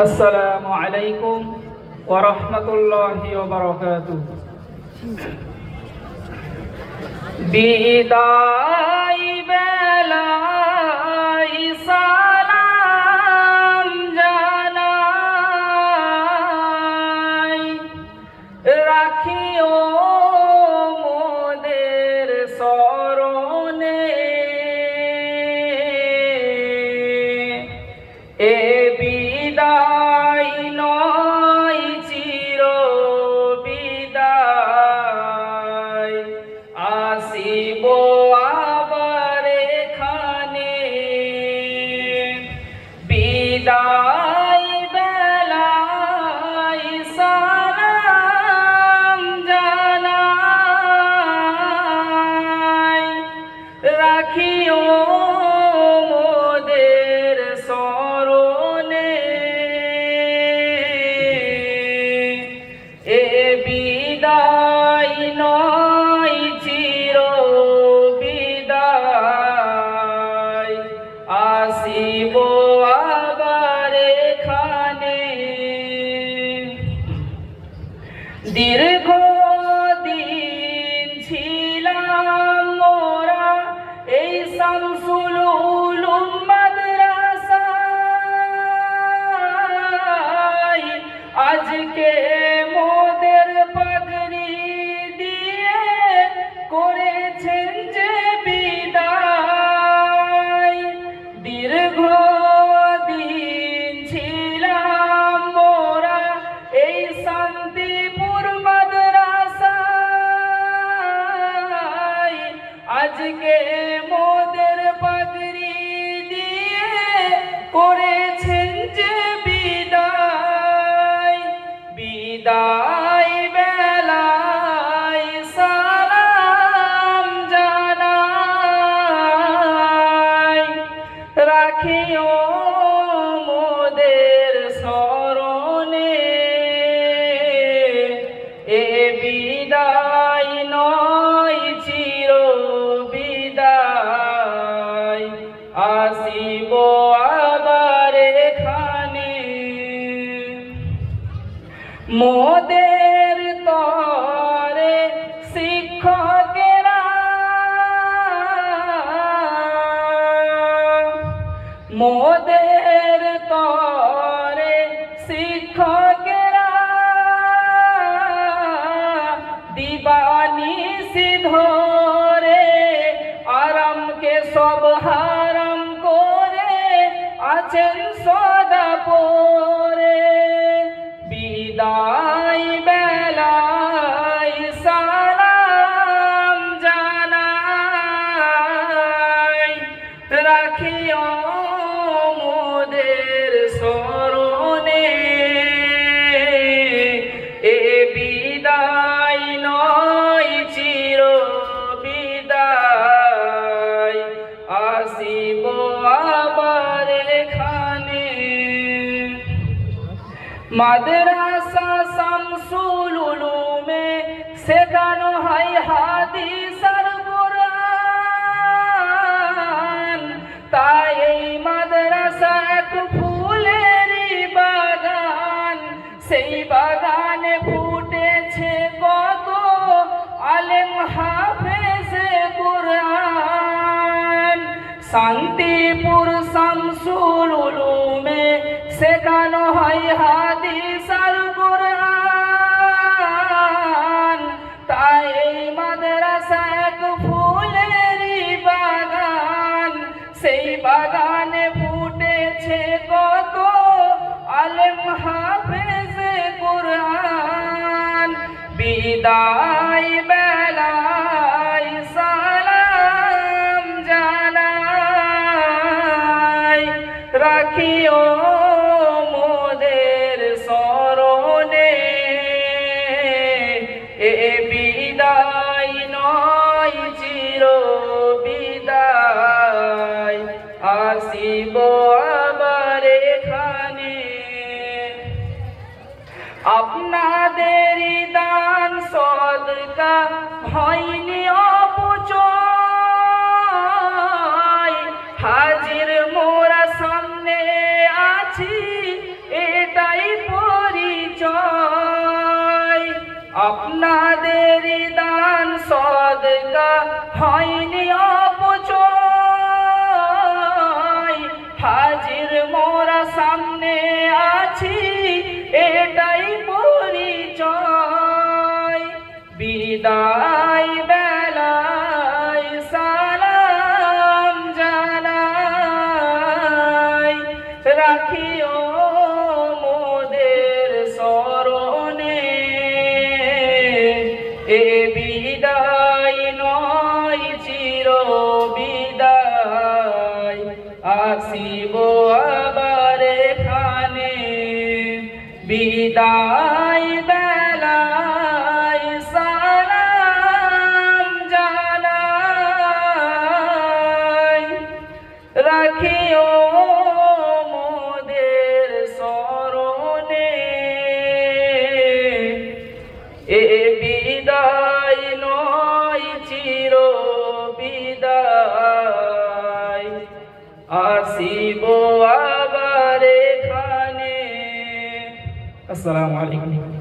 আসসালামু আলাইকুম ওয়া রাহমাতুল্লাহি ওয়া বারাকাতুহু। বিদায় বেলায় সালাম জানাই, রাখিও মোদের স্মরণে। এ বিদায় নয় চির বিদায়, আসিব আবার এখানে। বিদায় বেলায় সালাম জানাই, রাখিও মোদের স্মরণে। এ বিদায় নয় চির বিদায়, আসিব আবার এখানে। দীর্ঘদিন ছিলাম মোরা এই শামসুল উলুম মাদ্রাসায়, আজকে মোদের পাগড়ি দিয়ে করেছেন যে বিদায়। দীর্ঘদিন ছিলাম মোরা এই শান্তিপুর মাদ্রাসায়, আজকে মোদের পাগড়ি দিয়ে করেছেন যে বিদায়। বিদায় বেলায় সালাম জানাই, রাখিও মোদের স্মরণে। এ বিদায় নয় চির বিদায়, আসিব আবার এখানে। মোদের তরে শিক্ষকেরা, মোদের তরে শিক্ষকেরা, দিবানিশি ধরে আরামকে সব হারাম করে আছেন সদা পরে। বিদায় বেলায় সালাম জানাই, রাখিও মোদের স্মরণে। এ বিদায় নয় চির বিদায়, আসিব আবার এখানে। মাদ্রাসা শামসুল উলুমে শেখানো হয় হাদিস আর কুরআন, তাই এই মাদ্রাসা এক ফুলেরই বাগান। সেই বাগানে ফুটেছে কত আলেম হাফেজে কুরআন। শান্তিপুর শামসুল উলুমে শেখানো হয় হাদিস আর কুরআন, তাই এই মাদ্রাসা এক ফুলেরই বাগান। সেই বাগানে ফুটেছে কত আলেম হাফেজে কুরআন। বিদায় বেলায় সালাম জানাই, রাখিও মোদের স্মরণে। এ বিদায় নয় চির বিদায়, আসিব আবার এখানে। আপনাদেরই দান সদকা হয়নি অপচয়, হাজির মোরা সামনে আছি এটা রাখিও মোদের স্মরণে এ বিদায় নয় চির বিদায় আসিব আবার এখানে বিদায় বেলায় সালাম জানাই রাখিও মোদের স্মরণে এ বিদায় নয় চির বিদায় আসিব আবার এখানে। আসসালামু আলাইকুম।